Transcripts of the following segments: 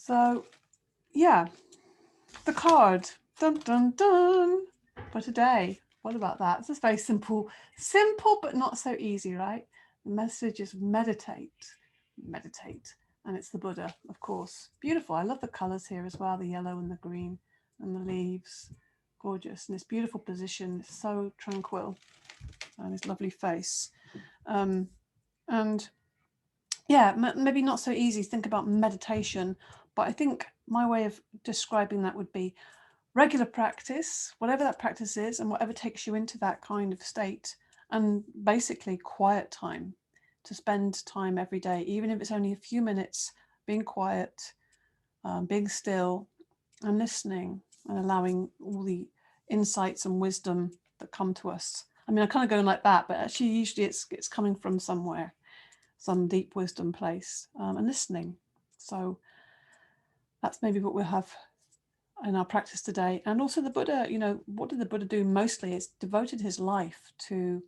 So, yeah, the card, dun dun dun, for today. What about that? It's just very simple but not so easy, right? The message is meditate, meditate. And it's the Buddha, of course. Beautiful. I love the colors here as well, the yellow and the green and the leaves. Gorgeous. And this beautiful position, it's so tranquil. And his lovely face. And yeah, maybe not so easy to think about meditation, but I think my way of describing that would be regular practice, whatever that practice is, and whatever takes you into that kind of state, and basically quiet time, to spend time every day, even if it's only a few minutes, being quiet, being still, and listening, and allowing all the insights and wisdom that come to us. I mean, I kind of go like that, but actually, usually it's coming from somewhere, some deep wisdom place, and listening. So that's maybe what we'll have in our practice today. And also the Buddha, what did the Buddha do mostly? Is devoted his life to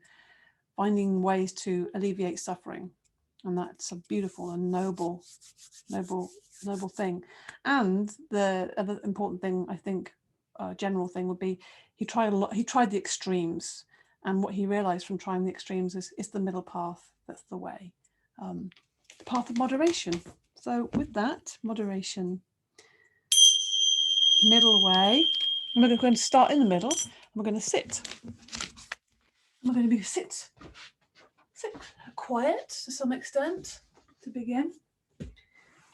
finding ways to alleviate suffering. And that's a beautiful and noble thing. And the other important thing, I think, general thing would be, he tried the extremes. And what he realized from trying the extremes is the middle path. That's the way, the path of moderation. So with that, moderation, middle way. And we're going to start in the middle. And we're going to sit. We're going to be sit quiet to some extent to begin.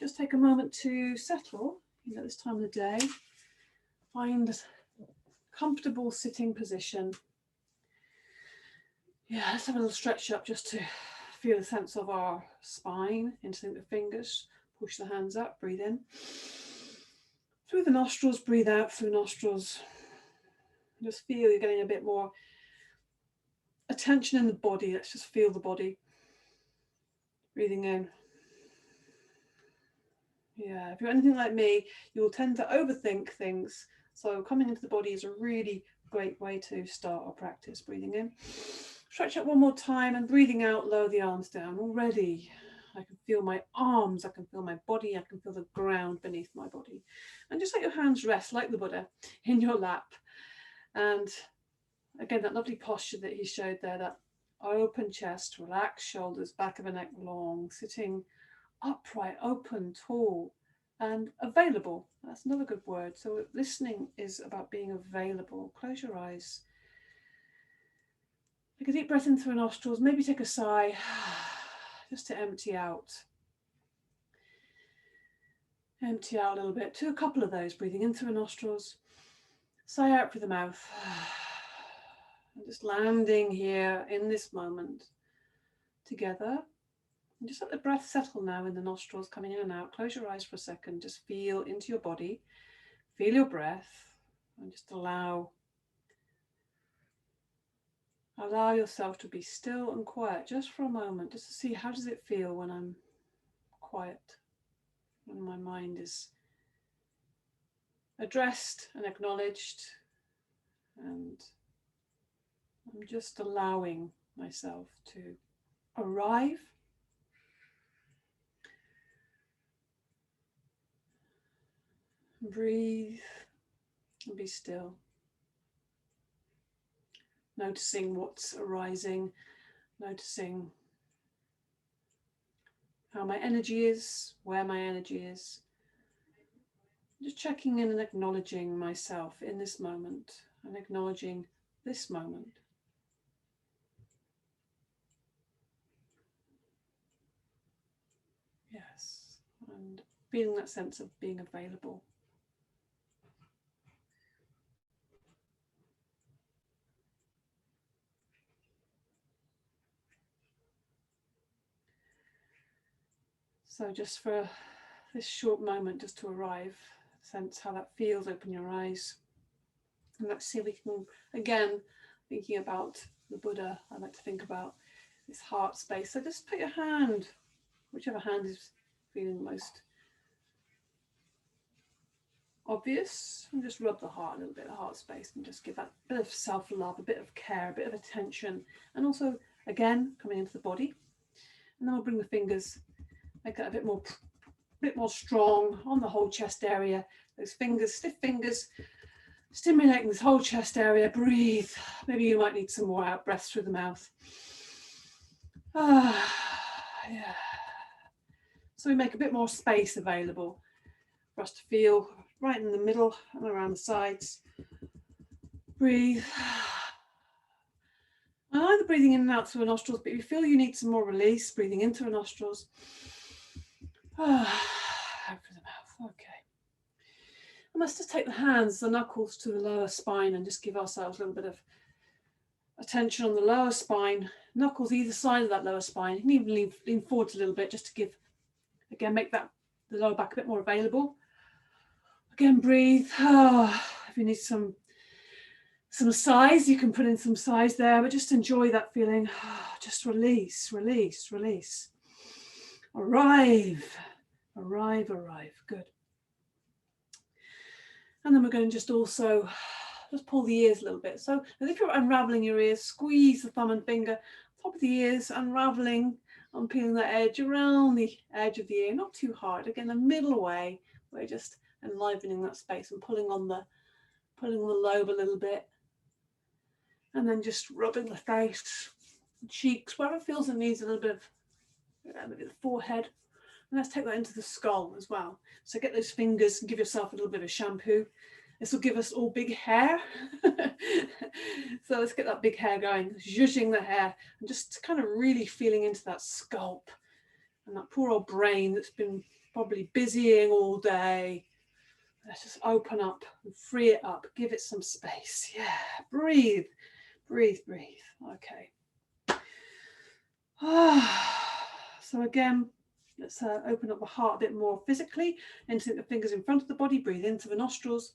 Just take a moment to settle at this time of the day. Find a comfortable sitting position. Yeah, let's have a little stretch up just to feel the sense of our spine. Interlink the fingers, push the hands up, breathe in. Through the nostrils, breathe out through nostrils. Just feel you're getting a bit more attention in the body. Let's just feel the body. Breathing in. Yeah, if you're anything like me, you'll tend to overthink things. So coming into the body is a really great way to start our practice. Breathing in. Stretch out one more time, and breathing out, lower the arms down. Already, I can feel my arms, I can feel my body, I can feel the ground beneath my body. And just let your hands rest, like the Buddha, in your lap. And again, that lovely posture that he showed there, that open chest, relaxed shoulders, back of the neck long, sitting upright, open, tall, and available. That's another good word. So listening is about being available. Close your eyes. Take a deep breath in through nostrils. Maybe take a sigh just to empty out. Empty out a little bit. Do a couple of those. Breathing in through the nostrils. Sigh out through the mouth. And just landing here in this moment together. And just let the breath settle now in the nostrils, coming in and out. Close your eyes for a second. Just feel into your body. Feel your breath. And just allow yourself to be still and quiet just for a moment, just to see how does it feel when I'm quiet, when my mind is addressed and acknowledged, and I'm just allowing myself to arrive. Breathe and be still. Noticing what's arising, noticing how my energy is, where my energy is. Just checking in and acknowledging myself in this moment and acknowledging this moment. Yes, and feeling that sense of being available. So just for this short moment, just to arrive, sense how that feels, open your eyes. And let's see if we can, again, thinking about the Buddha, I like to think about this heart space. So just put your hand, whichever hand is feeling most obvious, and just rub the heart a little bit, the heart space, and just give that bit of self-love, a bit of care, a bit of attention, and also, again, coming into the body. And then we'll bring the fingers, make that a bit more a bit more strong on the whole chest area. Those fingers, stiff fingers, stimulating this whole chest area. Breathe. Maybe you might need some more out breaths through the mouth. Yeah. So we make a bit more space available for us to feel right in the middle and around the sides. Breathe. And either breathing in and out through the nostrils, but if you feel you need some more release, breathing into the nostrils. Out through the mouth. Okay. And let's just take the hands, the knuckles to the lower spine and just give ourselves a little bit of attention on the lower spine. Knuckles either side of that lower spine. You can even lean forward a little bit just to give, again, make that the lower back a bit more available. Again, breathe. If you need some size, you can put in some size there, but just enjoy that feeling. Just release, release, release. Arrive, arrive, arrive. Good. And then we're going to just also just pull the ears a little bit. So as if you're unraveling your ears, squeeze the thumb and finger, top of the ears, unraveling and peeling that edge around the edge of the ear, not too hard. Again, the middle way, we're just enlivening that space and pulling on the lobe a little bit. And then just rubbing the face, cheeks, wherever it feels it needs a little bit of maybe the forehead. And let's take that into the skull as well. So get those fingers and give yourself a little bit of shampoo. This will give us all big hair. So let's get that big hair going, zhuzhing the hair and just kind of really feeling into that scalp and that poor old brain that's been probably busying all day. Let's just open up and free it up. Give it some space. Yeah, breathe, breathe, breathe. Okay. So again, let's open up the heart a bit more physically. Insert the fingers in front of the body. Breathe into the nostrils.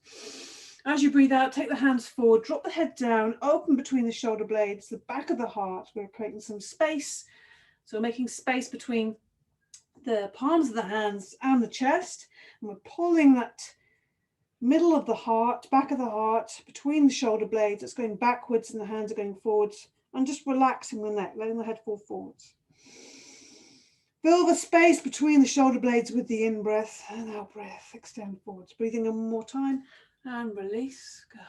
As you breathe out, take the hands forward. Drop the head down. Open between the shoulder blades, the back of the heart. We're creating some space. So we're making space between the palms of the hands and the chest. And we're pulling that middle of the heart, back of the heart, between the shoulder blades. It's going backwards and the hands are going forwards. And just relaxing the neck, letting the head fall forwards. Fill the space between the shoulder blades with the in-breath and out-breath. Extend forwards. Breathing in one more time and release. Good.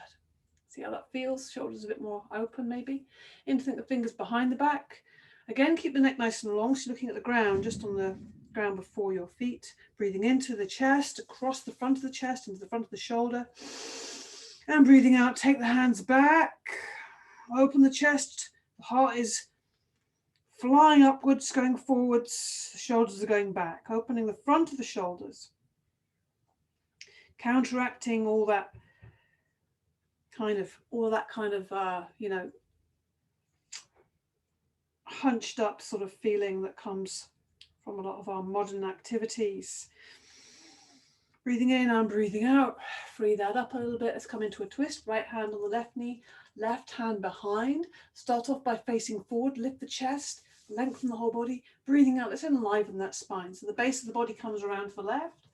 See how that feels? Shoulders a bit more open maybe. Interlink the fingers behind the back. Again, keep the neck nice and long. So looking at the ground, just on the ground before your feet. Breathing into the chest, across the front of the chest, into the front of the shoulder. And breathing out, take the hands back. Open the chest. The heart is flying upwards, going forwards, the shoulders are going back, opening the front of the shoulders, counteracting all that kind of, hunched up sort of feeling that comes from a lot of our modern activities. Breathing in and breathing out, free that up a little bit. Let's come into a twist, right hand on the left knee, left hand behind. Start off by facing forward, lift the chest, lengthen the whole body. Breathing out, let's enliven that spine. So the base of the body comes around to the left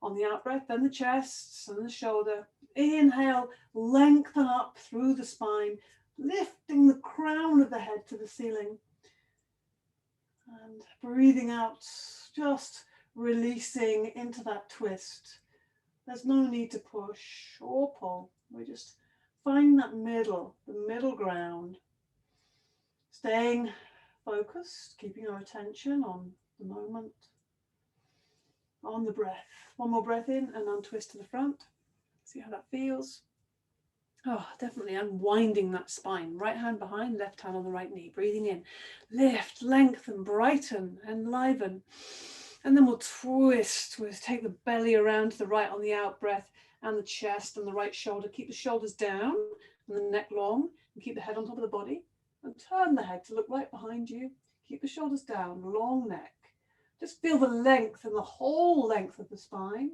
on the out breath, then the chest and the shoulder. Inhale, lengthen up through the spine, lifting the crown of the head to the ceiling. And breathing out, just releasing into that twist. There's no need to push or pull. We just find that the middle ground. Staying focused, keeping our attention on the moment, on the breath. One more breath in and untwist to the front. See how that feels. Oh, definitely unwinding that spine. Right hand behind, left hand on the right knee. Breathing in. Lift, lengthen, brighten, enliven. And then we'll twist. We'll take the belly around to the right on the out breath and the chest and the right shoulder. Keep the shoulders down and the neck long. And keep the head on top of the body. And turn the head to look right behind you. Keep the shoulders down, long neck. Just feel the length and the whole length of the spine.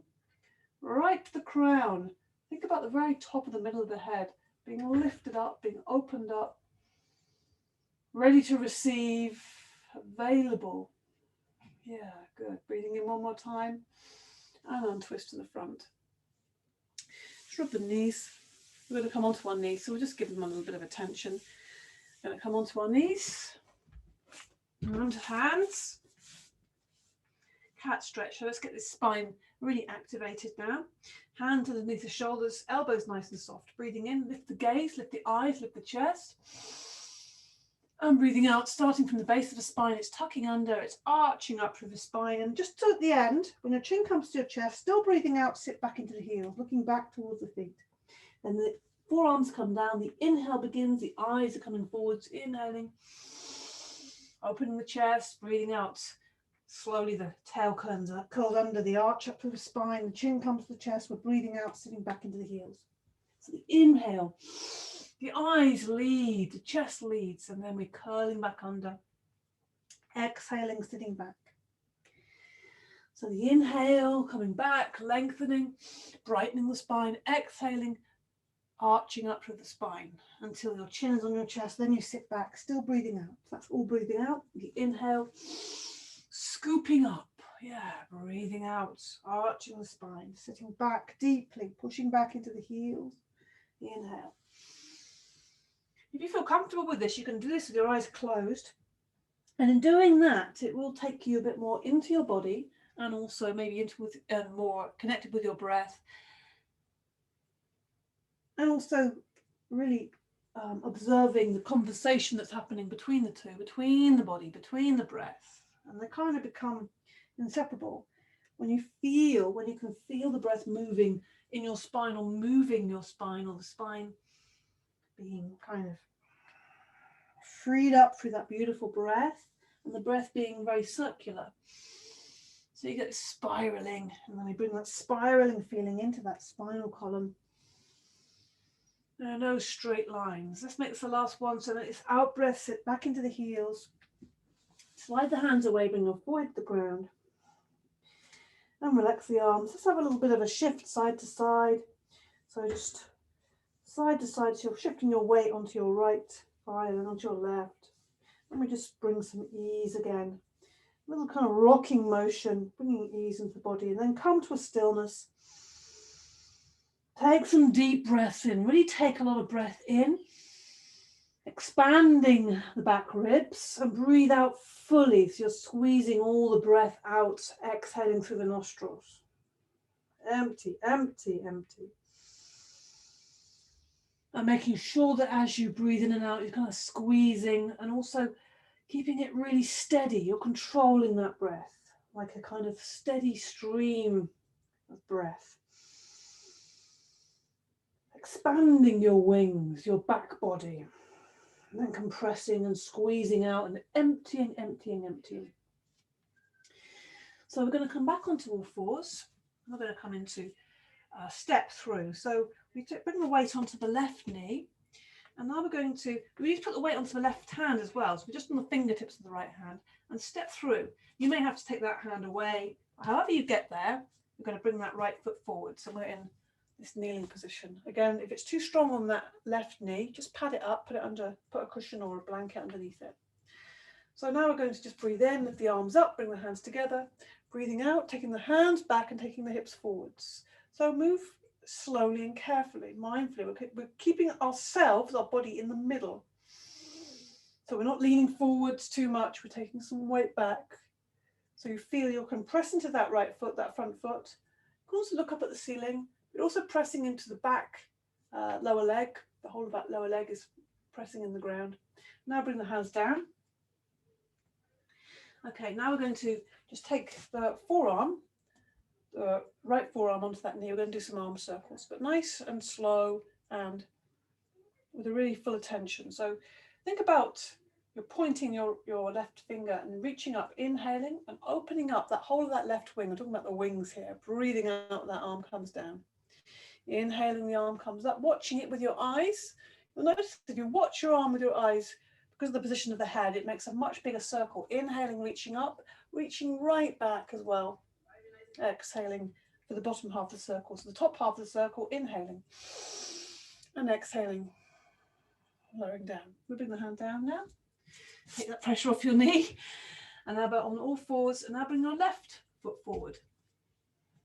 Right to the crown. Think about the very top of the middle of the head being lifted up, being opened up, ready to receive, available. Yeah, good. Breathing in one more time and untwist to the front. Just rub the knees. We're going to come onto our knees, so we'll just give them a little bit of attention. We're going to come onto our knees, onto hands. cat stretch. So let's get this spine really activated now. Hands underneath the shoulders, elbows nice and soft. Breathing in, lift the gaze, lift the eyes, lift the chest. And breathing out, starting from the base of the spine, it's tucking under, it's arching up through the spine. And just at the end, when your chin comes to your chest, still breathing out, sit back into the heels, looking back towards the feet. Then the forearms come down, the inhale begins, the eyes are coming forwards, inhaling, opening the chest, breathing out. Slowly the tail curls under, the arch up through the spine, the chin comes to the chest, we're breathing out, sitting back into the heels. So the inhale, the eyes lead, the chest leads, and then we're curling back under. Exhaling, sitting back. So the inhale, coming back, lengthening, brightening the spine, exhaling, arching up through the spine until your chin is on your chest, then you sit back, still breathing out. That's all breathing out. The inhale, scooping up, breathing out, arching the spine, sitting back deeply, pushing back into the heels. Inhale. If you feel comfortable with this, you can do this with your eyes closed. And in doing that, it will take you a bit more into your body and also maybe into more connected with your breath. And also really observing the conversation that's happening between the two, between the body, between the breath. And they kind of become inseparable when you can feel the breath moving in your spine or moving your spine, or the spine being kind of freed up through that beautiful breath, and the breath being very circular. So you get this spiraling, and then we bring that spiraling feeling into that spinal column. There are no straight lines. Let's make this the last one. So that it's out breath, sit back into the heels. Slide the hands away, bring your forehead to the ground. And relax the arms. Let's have a little bit of a shift side to side. So just side to side, so you're shifting your weight onto your right thigh and then onto your left. And we just bring some ease again. A little kind of rocking motion, bringing ease into the body, and then come to a stillness. Take some deep breaths in. Really take a lot of breath in, expanding the back ribs, and breathe out fully. So you're squeezing all the breath out, exhaling through the nostrils. Empty, empty, empty. And making sure that as you breathe in and out, you're kind of squeezing and also keeping it really steady. You're controlling that breath like a kind of steady stream of breath. Expanding your wings, your back body, and then compressing and squeezing out and emptying, emptying, emptying. So we're going to come back onto all fours. We're going to come into step through. So we bring the weight onto the left knee, and now we need to put the weight onto the left hand as well. So we're just on the fingertips of the right hand and step through. You may have to take that hand away. However you get there, you're going to bring that right foot forward. So we're in this kneeling position. Again, if it's too strong on that left knee, just pad it up, put a cushion or a blanket underneath it. So now we're going to just breathe in, lift the arms up, bring the hands together, breathing out, taking the hands back and taking the hips forwards. So move slowly and carefully, mindfully. We're keeping ourselves, our body, in the middle. So we're not leaning forwards too much, we're taking some weight back. So you feel you're compressing to that right foot, that front foot. You can also look up at the ceiling. You're also pressing into the back lower leg. The whole of that lower leg is pressing in the ground. Now bring the hands down. Okay, now we're going to just take the right forearm onto that knee. We're going to do some arm circles, but nice and slow and with a really full attention. So think about you're pointing your left finger and reaching up, inhaling and opening up that whole of that left wing. I'm talking about the wings here. Breathing out, that arm comes down. Inhaling, the arm comes up, watching it with your eyes. You'll notice if you watch your arm with your eyes, because of the position of the head, it makes a much bigger circle. Inhaling, reaching up, reaching right back as well. Exhaling for the bottom half of the circle. So the top half of the circle, inhaling and exhaling, lowering down. We bring the hand down now. Take that pressure off your knee. And now on all fours, and now bring your left foot forward.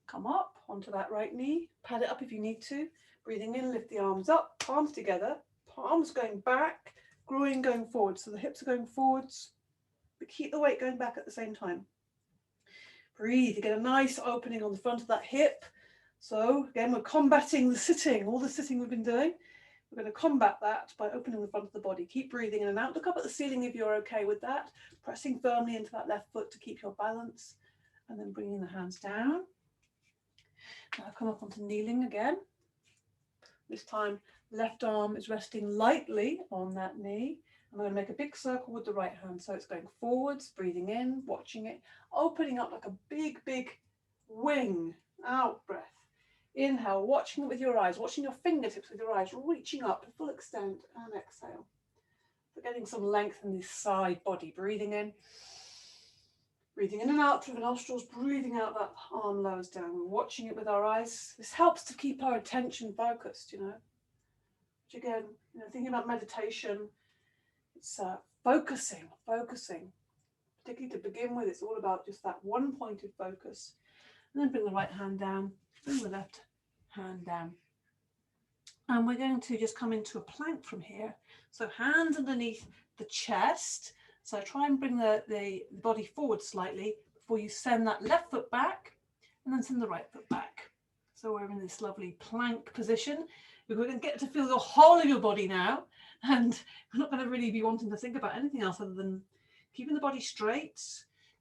Come up onto that right knee, pad it up if you need to. Breathing in, lift the arms up, palms together, palms going back, groin going forward. So the hips are going forwards, but keep the weight going back at the same time. Breathe. You get a nice opening on the front of that hip. So again, we're combating the sitting, all the sitting we've been doing. We're going to combat that by opening the front of the body. Keep breathing in and out. Look up at the ceiling if you're okay with that. Pressing firmly into that left foot to keep your balance. And then bringing the hands down. Now come up onto kneeling again. This time, left arm is resting lightly on that knee. I'm going to make a big circle with the right hand. So it's going forwards, breathing in, watching it, opening up like a big, big wing. Out breath. Inhale, watching it with your eyes, watching your fingertips with your eyes, reaching up to full extent, and exhale. So getting some length in this side body. Breathing in and out through the nostrils, breathing out, that arm lowers down. We're watching it with our eyes. This helps to keep our attention focused, you know. Which again, you know, thinking about meditation, it's focusing. Particularly to begin with, it's all about just that one pointed focus. And then bring the right hand down, bring the left hand down. And we're going to just come into a plank from here. So hands underneath the chest. So try and bring the body forward slightly before you send that left foot back and then send the right foot back. So we're in this lovely plank position. We're going to get to feel the whole of your body now. And we're not going to really be wanting to think about anything else other than keeping the body straight,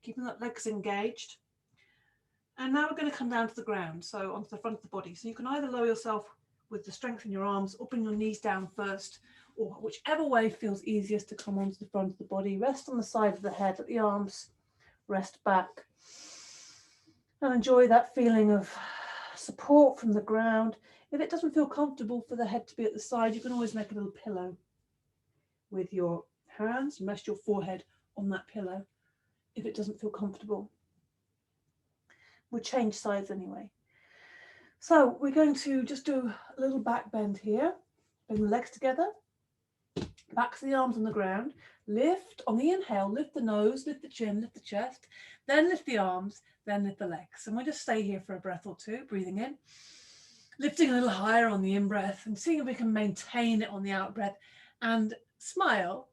keeping the legs engaged. And now we're going to come down to the ground, so onto the front of the body. So you can either lower yourself with the strength in your arms or bring your knees down first, or whichever way feels easiest to come onto the front of the body. Rest on the side of the head, let the arms rest back. And enjoy that feeling of support from the ground. If it doesn't feel comfortable for the head to be at the side, you can always make a little pillow with your hands and rest your forehead on that pillow if it doesn't feel comfortable. We'll change sides anyway. So we're going to just do a little back bend here. Bring the legs together. Back to the arms on the ground. Lift on the inhale, lift the nose, lift the chin, lift the chest. Then lift the arms, then lift the legs. And we'll just stay here for a breath or two, breathing in. Lifting a little higher on the in-breath and seeing if we can maintain it on the out-breath. And smile,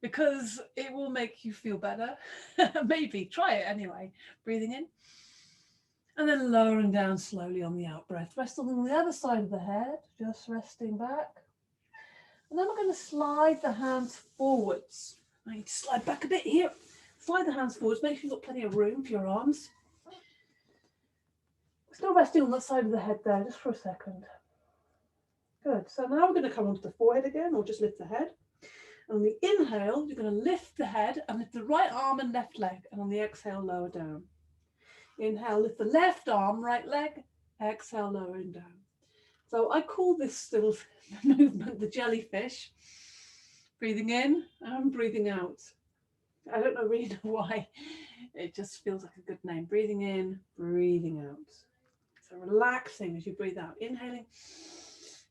because it will make you feel better. Maybe, try it anyway. Breathing in. And then lowering down slowly on the out breath. Rest on the other side of the head, just resting back. And then we're going to slide the hands forwards. I need to slide back a bit here. Slide the hands forwards, make sure you've got plenty of room for your arms. Still resting on that side of the head there, just for a second. Good. So now we're going to come onto the forehead again, or just lift the head. And on the inhale, you're going to lift the head and lift the right arm and left leg. And on the exhale, lower down. Inhale, lift the left arm, right leg. Exhale, lowering down. So I call this little movement the jellyfish. Breathing in and breathing out. I don't really know why. It just feels like a good name. Breathing in, breathing out. So relaxing as you breathe out. Inhaling,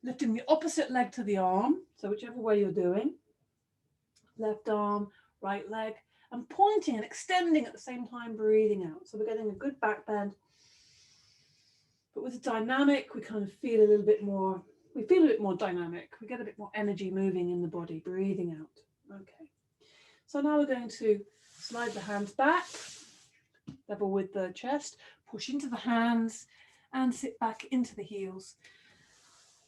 lifting the opposite leg to the arm. So whichever way you're doing. Left arm, right leg. And pointing and extending at the same time, breathing out. So we're getting a good back bend. But with the dynamic, we kind of feel a little bit more, we feel a bit more dynamic. We get a bit more energy moving in the body, breathing out. Okay. So now we're going to slide the hands back, level with the chest, push into the hands and sit back into the heels,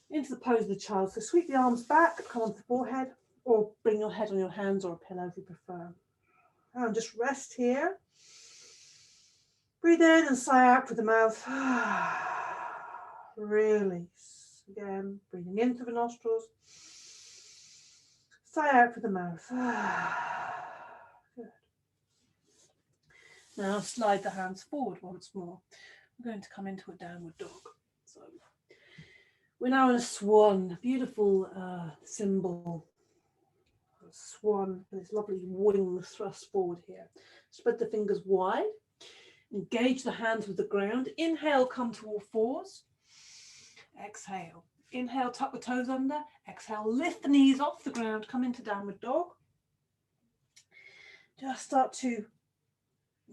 into the pose of the child. So sweep the arms back, come onto the forehead, or bring your head on your hands or a pillow if you prefer. And just rest here. Breathe in and sigh out through the mouth. Release. Again, breathing in through the nostrils. Sigh out through the mouth. Good. Now slide the hands forward once more. We're going to come into a downward dog. So we're now in a swan, beautiful symbol. Swan with its lovely wings thrust forward here. Spread the fingers wide. Engage the hands with the ground. Inhale, come to all fours. Exhale. Inhale, tuck the toes under. Exhale, lift the knees off the ground. Come into downward dog. Just start to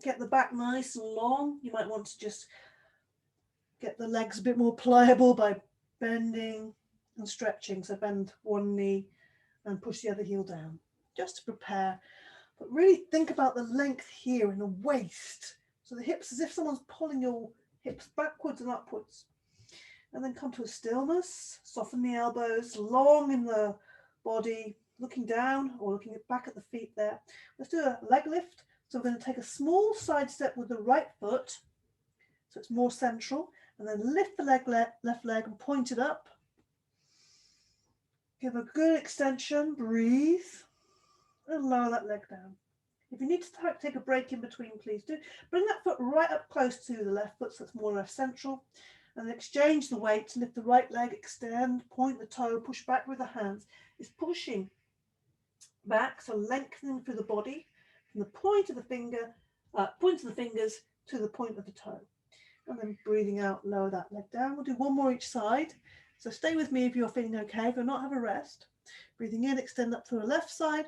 get the back nice and long. You might want to just get the legs a bit more pliable by bending and stretching. So bend one knee and push the other heel down, just to prepare. But really think about the length here in the waist, So the hips as if someone's pulling your hips backwards and upwards. And then come to a stillness, soften the elbows, long in the body, looking down or looking back at the feet there. Let's do a leg lift. So we're going to take a small side step with the right foot, so it's more central, and then lift the left leg and point it up. Give a good extension, breathe, and lower that leg down. If you need to take a break in between, please do. Bring that foot right up close to the left foot, so it's more or less central. And then exchange the weight, lift the right leg, extend, point the toe, push back with the hands. It's pushing back, so lengthening through the body from the point of the fingers to the point of the toe. And then breathing out, lower that leg down. We'll do one more each side. So stay with me if you're feeling okay. If you're not, have a rest. Breathing in, extend up to the left side.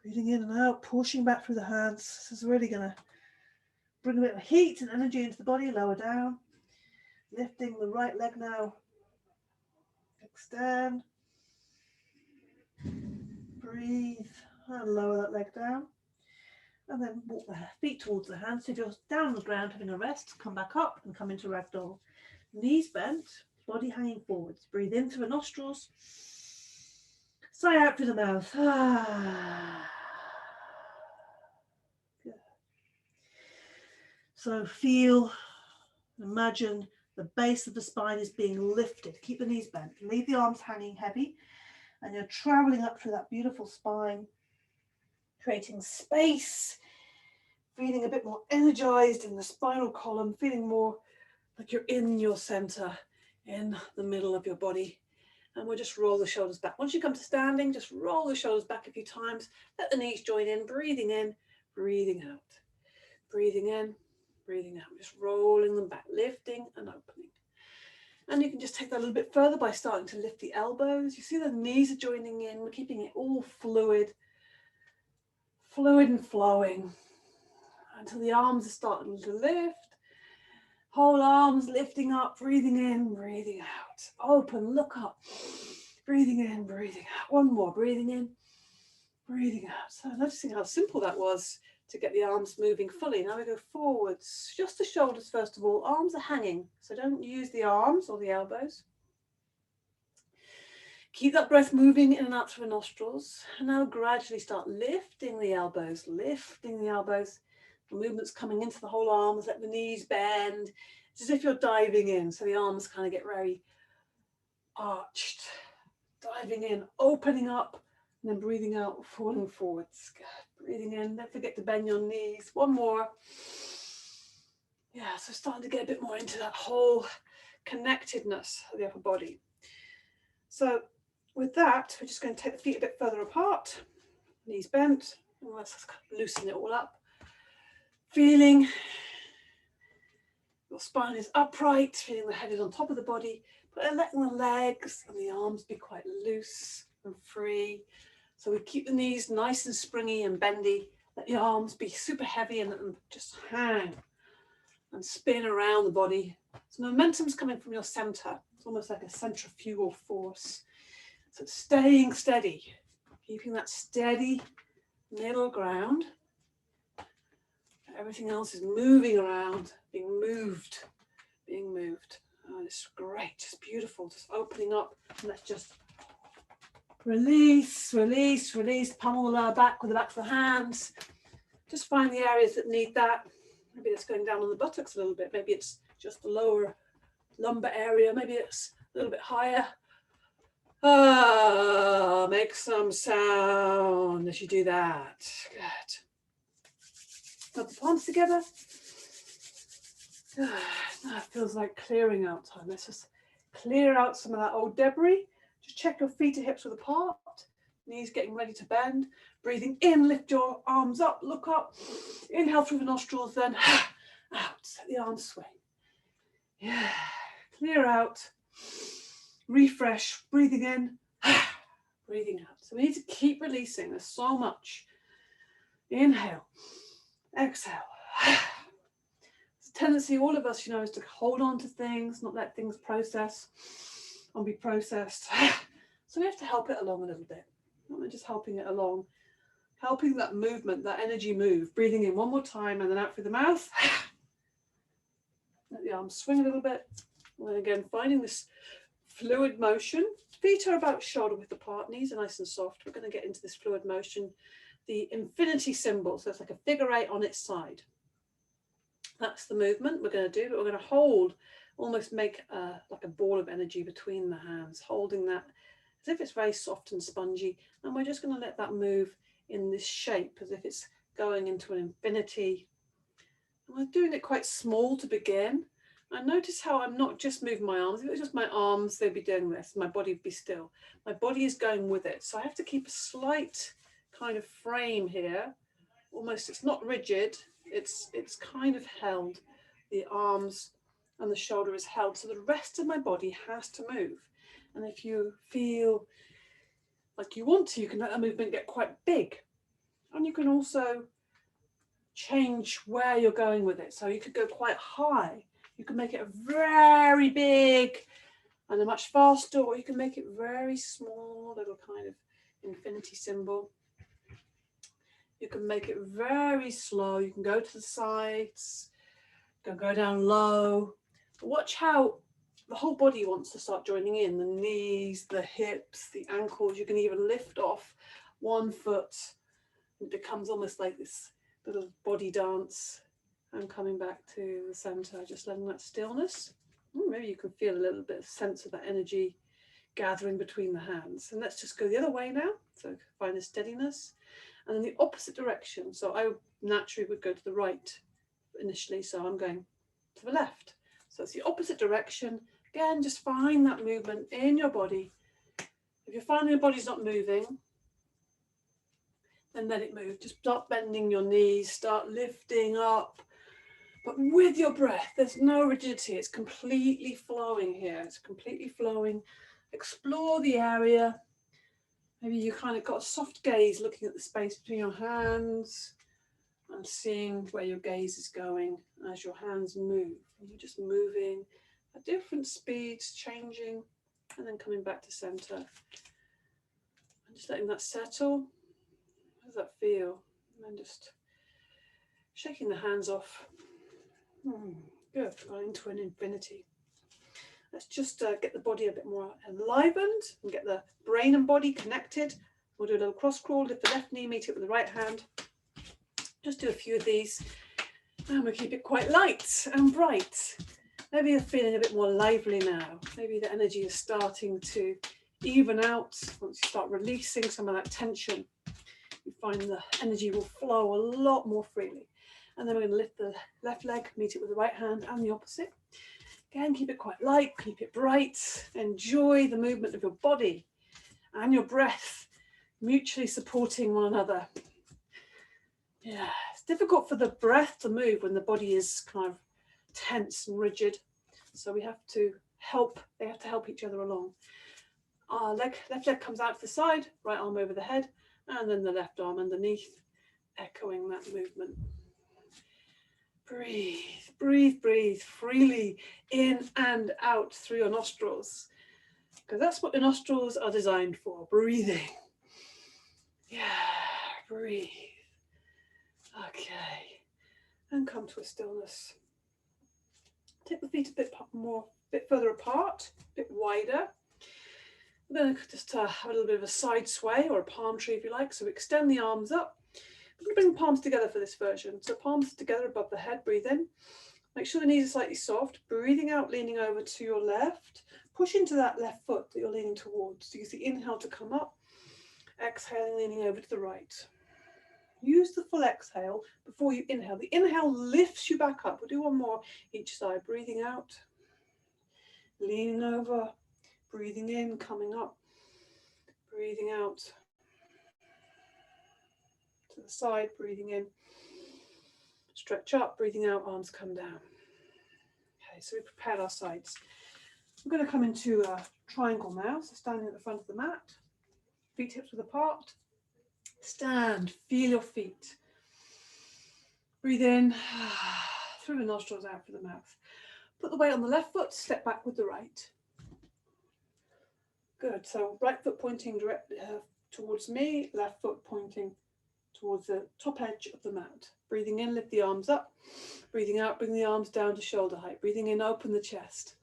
Breathing in and out, pushing back through the hands. This is really going to bring a bit of heat and energy into the body. Lower down. Lifting the right leg now. Extend. Breathe and lower that leg down. And then walk the feet towards the hands. So if you're down on the ground having a rest, come back up and come into ragdoll. Knees bent, body hanging forwards. Breathe in through the nostrils. Sigh out through the mouth. Good. So feel, imagine the base of the spine is being lifted. Keep the knees bent. Leave the arms hanging heavy. And you're traveling up through that beautiful spine, creating space, feeling a bit more energized in the spinal column, feeling more like you're in your center, in the middle of your body. And we'll just roll the shoulders back. Once you come to standing, just roll the shoulders back a few times. Let the knees join in, breathing out. Breathing in, breathing out. Just rolling them back, lifting and opening. And you can just take that a little bit further by starting to lift the elbows. You see the knees are joining in. We're keeping it all fluid and flowing until the arms are starting to lift. Whole arms lifting up, breathing in, breathing out. Open, look up. Breathing in, breathing out. One more, breathing in, breathing out. So noticing how simple that was to get the arms moving fully. Now we go forwards, just the shoulders first of all. Arms are hanging, so don't use the arms or the elbows. Keep that breath moving in and out through the nostrils. And now gradually start lifting the elbows, lifting the elbows. The movement's coming into the whole arms, let the knees bend. It's as if you're diving in, so the arms kind of get very arched. Diving in, opening up, and then breathing out, falling forwards. Good. Breathing in, don't forget to bend your knees. One more. Yeah, so starting to get a bit more into that whole connectedness of the upper body. So with that, we're just going to take the feet a bit further apart, knees bent, and let's loosen it all up. Feeling your spine is upright, feeling the head is on top of the body, but letting the legs and the arms be quite loose and free. So we keep the knees nice and springy and bendy, let the arms be super heavy and let them just hang and spin around the body. So momentum's coming from your center. It's almost like a centrifugal force. So staying steady, keeping that steady middle ground. Everything else is moving around, being moved. Oh, it's great, just beautiful, just opening up. And let's just release, pummel the lower back with the backs of the hands. Just find the areas that need that. Maybe it's going down on the buttocks a little bit. Maybe it's just the lower lumbar area. Maybe it's a little bit higher. Make some sound as you do that. Good. Put the palms together. Good. Now it feels like clearing out time. Let's just clear out some of that old debris. Just check your feet and hips are apart. Knees getting ready to bend. Breathing in, lift your arms up, look up. Inhale through the nostrils, then out. Let the arms swing. Yeah. Clear out. Refresh. Breathing in, breathing out. So we need to keep releasing. There's so much. Inhale. Exhale. There's a tendency, all of us, is to hold on to things, not let things process or be processed. So we have to help it along a little bit. Not just helping it along, helping that movement, that energy move. Breathing in one more time and then out through the mouth. Let the arms swing a little bit. And then again, finding this fluid motion. Feet are about shoulder width apart, knees are nice and soft. We're going to get into this fluid motion. The infinity symbol, so it's like a figure 8 on its side. That's the movement we're going to do, but we're going to hold, almost make like a ball of energy between the hands, holding that as if it's very soft and spongy. And we're just going to let that move in this shape as if it's going into an infinity. And we're doing it quite small to begin. And notice how I'm not just moving my arms. If it was just my arms, they'd be doing this. My body would be still. My body is going with it. So I have to keep a slight kind of frame here. Almost, it's not rigid. It's kind of held. The arms and the shoulder is held. So the rest of my body has to move. And if you feel like you want to, you can let that movement get quite big. And you can also change where you're going with it. So you could go quite high. You can make it very big and a much faster, or you can make it very small, little kind of infinity symbol. You can make it very slow. You can go to the sides, you can go down low. But watch how the whole body wants to start joining in. The knees, the hips, the ankles. You can even lift off one foot. It becomes almost like this little body dance. And coming back to the center, just letting that stillness. Maybe you can feel a little bit of sense of that energy gathering between the hands. And let's just go the other way now. So find the steadiness. And then the opposite direction. So I naturally would go to the right initially. So I'm going to the left. So it's the opposite direction. Again, just find that movement in your body. If you're finding your body's not moving, then let it move. Just start bending your knees, start lifting up. But with your breath, there's no rigidity. It's completely flowing here. It's completely flowing. Explore the area. Maybe you kind of got a soft gaze looking at the space between your hands and seeing where your gaze is going as your hands move. And you're just moving at different speeds, changing, and then coming back to center. And just letting that settle. How does that feel? And then just shaking the hands off. Good, going into an infinity. Let's just get the body a bit more enlivened and get the brain and body connected. We'll do a little cross crawl, lift the left knee, meet it with the right hand. Just do a few of these. And we'll keep it quite light and bright. Maybe you're feeling a bit more lively now. Maybe the energy is starting to even out. Once you start releasing some of that tension, you find the energy will flow a lot more freely. And then we're going to lift the left leg, meet it with the right hand and the opposite. Again, keep it quite light, keep it bright. Enjoy the movement of your body and your breath, mutually supporting one another. Yeah, it's difficult for the breath to move when the body is kind of tense and rigid. So we have to help, they have to help each other along. Our left leg comes out to the side, right arm over the head, and then the left arm underneath, echoing that movement. Breathe, breathe, breathe freely in and out through your nostrils, because that's what your nostrils are designed for, breathing. Yeah, breathe. Okay, and come to a stillness. Take the feet a bit further apart, a bit wider. We're going to just have a little bit of a side sway or a palm tree if you like, so extend the arms up. I'm going to bring the palms together for this version. So palms together above the head, breathe in. Make sure the knees are slightly soft. Breathing out, leaning over to your left. Push into that left foot that you're leaning towards. So use the inhale to come up. Exhaling, leaning over to the right. Use the full exhale before you inhale. The inhale lifts you back up. We'll do one more each side. Breathing out. Leaning over. Breathing in, coming up. Breathing out. To the side, breathing in, stretch up, breathing out, arms come down. Okay, so we prepared our sides. We're going to come into a triangle now, so standing at the front of the mat, feet hips width apart, stand, feel your feet. Breathe in, through the nostrils, out through the mouth. Put the weight on the left foot, step back with the right. Good, so right foot pointing directly towards me, left foot pointing towards the top edge of the mat. Breathing in, lift the arms up. Breathing out, bring the arms down to shoulder height. Breathing in, open the chest.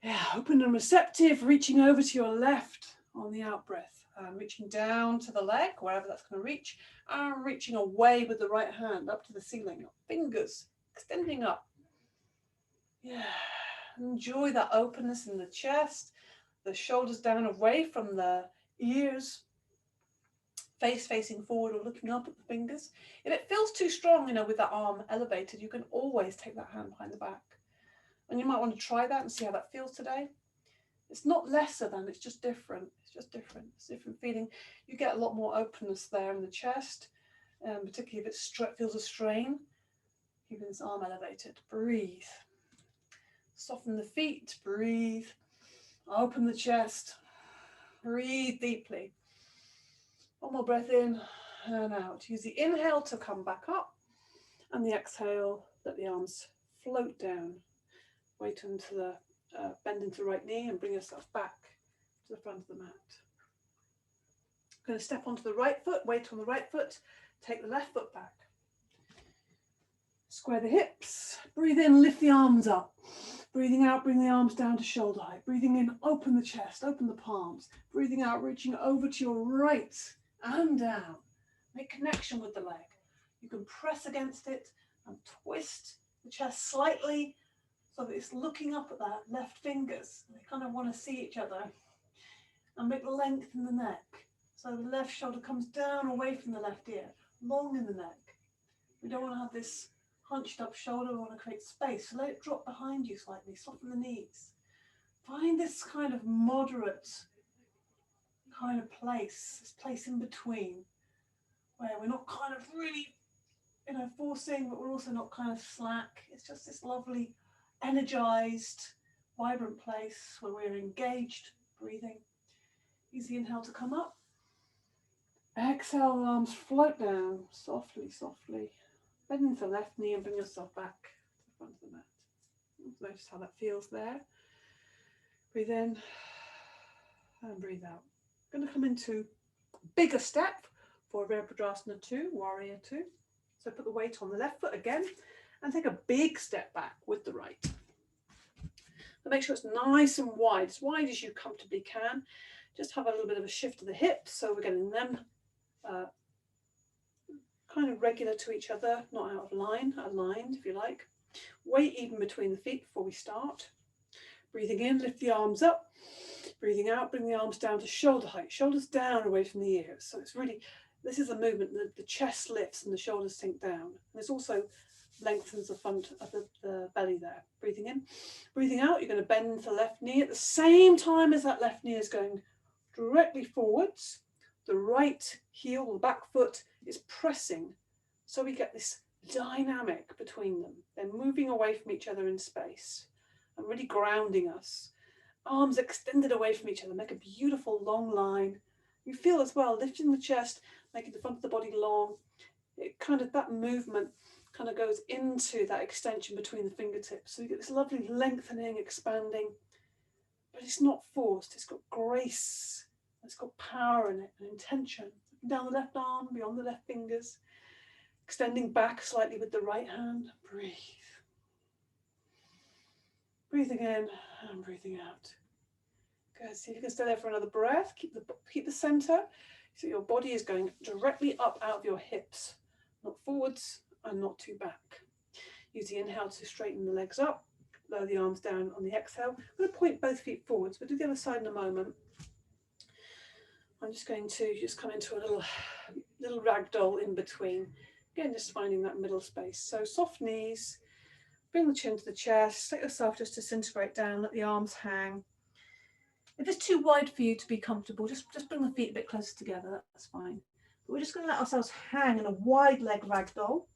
Yeah, open and receptive, reaching over to your left on the out breath. And reaching down to the leg, wherever that's going to reach. And reaching away with the right hand up to the ceiling. Fingers extending up. Yeah, enjoy that openness in the chest. The shoulders down away from the ears. Face facing forward or looking up at the fingers. If it feels too strong, with that arm elevated, you can always take that hand behind the back. And you might want to try that and see how that feels today. It's not lesser than, it's just different. It's just different. It's a different feeling. You get a lot more openness there in the chest, particularly if it feels a strain. Keeping this arm elevated. Breathe. Soften the feet. Breathe. Open the chest. Breathe deeply. One more breath in and out. Use the inhale to come back up, and the exhale, let the arms float down. Wait until the bend into the right knee and bring yourself back to the front of the mat. Going to step onto the right foot, weight on the right foot, take the left foot back. Square the hips, breathe in, lift the arms up. Breathing out, bring the arms down to shoulder height. Breathing in, open the chest, open the palms. Breathing out, reaching over to your right and down. Make connection with the leg. You can press against it and twist the chest slightly so that it's looking up at that left fingers. They kind of want to see each other. And make length in the neck. So the left shoulder comes down away from the left ear, long in the neck. We don't want to have this hunched up shoulder, we want to create space. So let it drop behind you slightly, soften the knees. Find this kind of moderate kind of place, this place in between, where we're not kind of really, forcing, but we're also not kind of slack. It's just this lovely, energized, vibrant place where we're engaged, breathing. Use the inhale to come up. Exhale, arms float down, softly, softly. Bend into the left knee and bring yourself back to the front of the mat. Notice how that feels there. Breathe in and breathe out. I'm going to come into a bigger step for Virabhadrasana 2, Warrior 2. So put the weight on the left foot again and take a big step back with the right. So make sure it's nice and wide, as wide as you comfortably can. Just have a little bit of a shift of the hips, so we're getting them kind of regular to each other, not out of line, aligned if you like. Weight even between the feet before we start. Breathing in, lift the arms up. Breathing out, bring the arms down to shoulder height. Shoulders down away from the ears. So it's really, this is a movement, the chest lifts and the shoulders sink down. And this also lengthens the front of the belly there. Breathing in. Breathing out, you're going to bend the left knee at the same time as that left knee is going directly forwards. The right heel, the back foot, is pressing, so we get this dynamic between them. They're moving away from each other in space and really grounding us. Arms extended away from each other, make a beautiful long line. You feel as well, lifting the chest, making the front of the body long. It kind of, that movement kind of goes into that extension between the fingertips. So you get this lovely lengthening, expanding, but it's not forced, it's got grace. It's got power in it and intention. Down the left arm, beyond the left fingers. Extending back slightly with the right hand. Breathe. Breathing in and breathing out. Good. See if you can stay there for another breath. Keep the center. So your body is going directly up out of your hips. Not forwards and not too back. Use the inhale to straighten the legs up. Lower the arms down on the exhale. I'm going to point both feet forwards. We'll do the other side in a moment. I'm just going to come into a little ragdoll in between. Again, just finding that middle space. So soft knees, bring the chin to the chest, let yourself just disintegrate down, let the arms hang. If it's too wide for you to be comfortable, just bring the feet a bit closer together, that's fine. But we're just going to let ourselves hang in a wide leg ragdoll.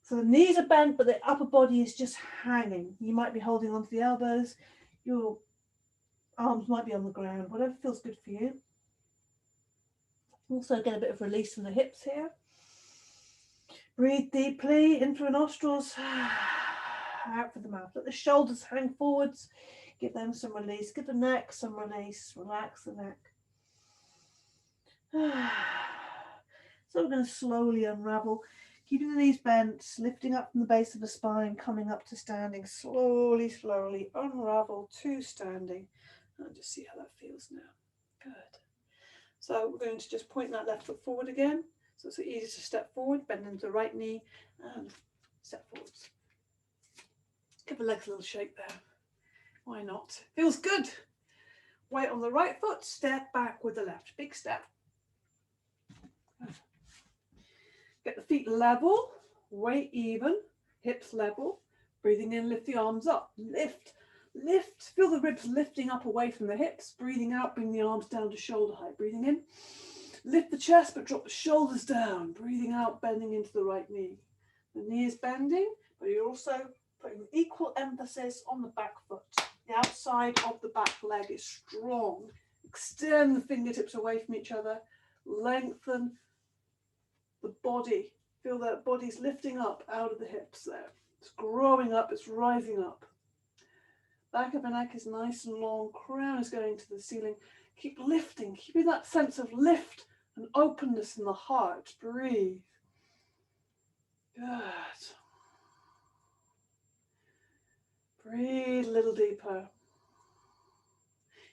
So the knees are bent, but the upper body is just hanging. You might be holding onto the elbows, your arms might be on the ground, whatever feels good for you. Also get a bit of release from the hips here. Breathe deeply in through the nostrils, out through the mouth. Let the shoulders hang forwards. Give them some release. Give the neck some release. Relax the neck. So we're going to slowly unravel, keeping the knees bent, lifting up from the base of the spine, coming up to standing, slowly, slowly unravel to standing. And just see how that feels now. Good. So we're going to just point that left foot forward again. So it's easy to step forward, bend into the right knee and step forwards. Give the legs a little shake there. Why not? Feels good. Weight on the right foot, step back with the left. Big step. Get the feet level, weight even, hips level. Breathing in, lift the arms up. Lift, lift. Feel the ribs lifting up away from the hips. Breathing out, bring the arms down to shoulder height. Breathing in, lift the chest, but drop the shoulders down. Breathing out, bending into the right knee. The knee is bending, but you're also putting equal emphasis on the back foot. The outside of the back leg is strong. Extend the fingertips away from each other. Lengthen the body. Feel that body's lifting up out of the hips there. It's growing up, it's rising up. Back of the neck is nice and long. Crown is going to the ceiling. Keep lifting, keeping that sense of lift and openness in the heart. Breathe. Good. Breathe a little deeper.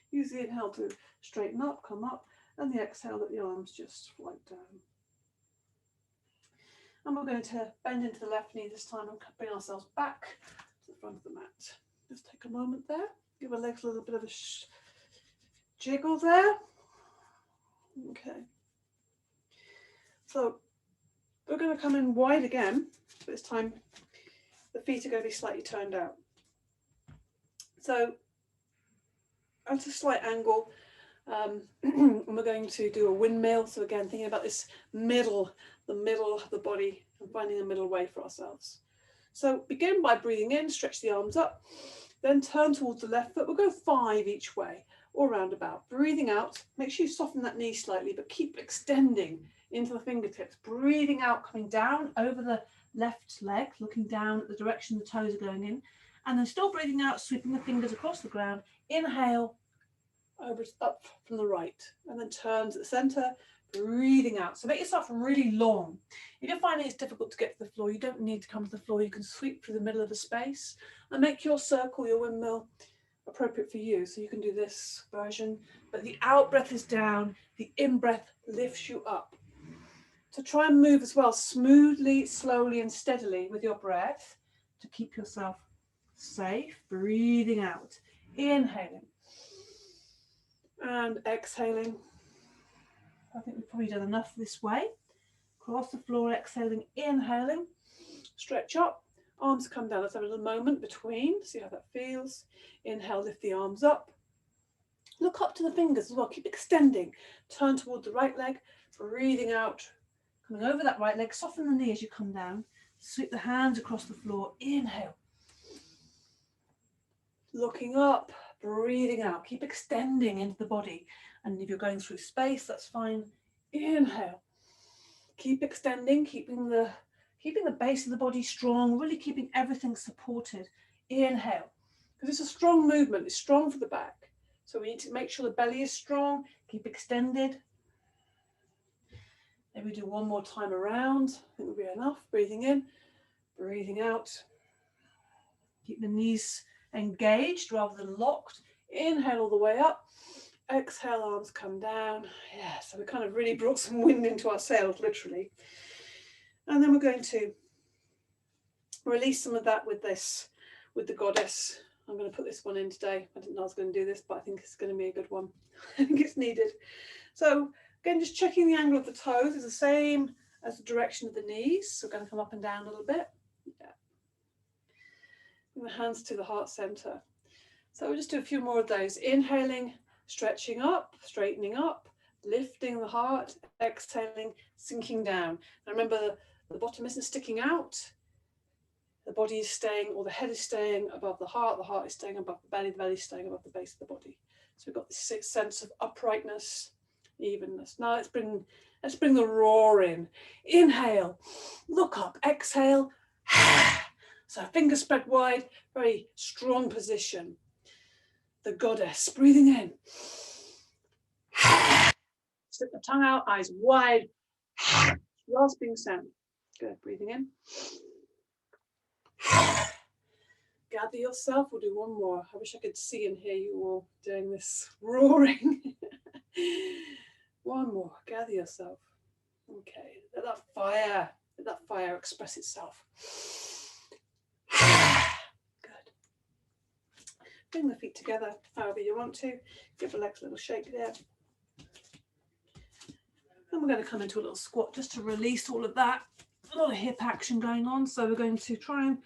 Use the inhale to straighten up, come up, and the exhale, let the arms just float down. And we're going to bend into the left knee this time and bring ourselves back to the front of the mat. Just take a moment there. Give our legs a little bit of a jiggle there. Okay. So we're going to come in wide again. But this time the feet are going to be slightly turned out. So at a slight angle, and we're going to do a windmill. So again, thinking about this the middle of the body and finding a middle way for ourselves. So begin by breathing in, stretch the arms up, then turn towards the left foot. We'll go 5 each way or roundabout. Breathing out, make sure you soften that knee slightly, but keep extending into the fingertips. Breathing out, coming down over the left leg, looking down at the direction the toes are going in, and then still breathing out, sweeping the fingers across the ground. Inhale, up from the right, and then turn to the center, breathing out. So make yourself really long. If you're finding it's difficult to get to the floor, you don't need to come to the floor. You can sweep through the middle of the space and make your circle, your windmill, appropriate for you. So you can do this version, but the out breath is down, the in breath lifts you up. So try and move as well, smoothly, slowly and steadily with your breath to keep yourself safe. Breathing out, inhaling and exhaling. I think we've probably done enough this way. Across the floor, exhaling, inhaling, stretch up, arms come down. Let's have a little moment between, see how that feels. Inhale, lift the arms up. Look up to the fingers as well, keep extending. Turn toward the right leg, breathing out, coming over that right leg, soften the knee as you come down. Sweep the hands across the floor, inhale. Looking up, breathing out, keep extending into the body. And if you're going through space, that's fine. Inhale. Keep extending, keeping the base of the body strong, really keeping everything supported. Inhale. Because it's a strong movement, it's strong for the back. So we need to make sure the belly is strong, keep extended. Maybe do one more time around. I think will be enough. Breathing in, breathing out. Keep the knees engaged rather than locked. Inhale all the way up. Exhale, arms come down. Yeah, so we kind of really brought some wind into our sails, literally. And then we're going to release some of that with the goddess. I'm going to put this one in today. I didn't know I was going to do this, but I think it's going to be a good one. I think it's needed. So again, just checking the angle of the toes is the same as the direction of the knees. So we're going to come up and down a little bit. Yeah. And the hands to the heart center. So we'll just do a few more of those. Inhaling, stretching up, straightening up, lifting the heart, exhaling, sinking down. Now remember, the bottom isn't sticking out. The body is staying, or the head is staying above the heart is staying above the belly is staying above the base of the body. So we've got this sense of uprightness, evenness. Now let's bring the roar in. Inhale, look up, exhale. So fingers spread wide, very strong position. The goddess, breathing in. Stick the tongue out, eyes wide. Rasping sound. Good. Breathing in. Gather yourself. We'll do one more. I wish I could see and hear you all doing this roaring. One more. Gather yourself. Okay. Let that fire express itself. Good. Bring the feet together however you want to. Give the legs a little shake there. And we're going to come into a little squat just to release all of that. A lot of hip action going on. So we're going to try and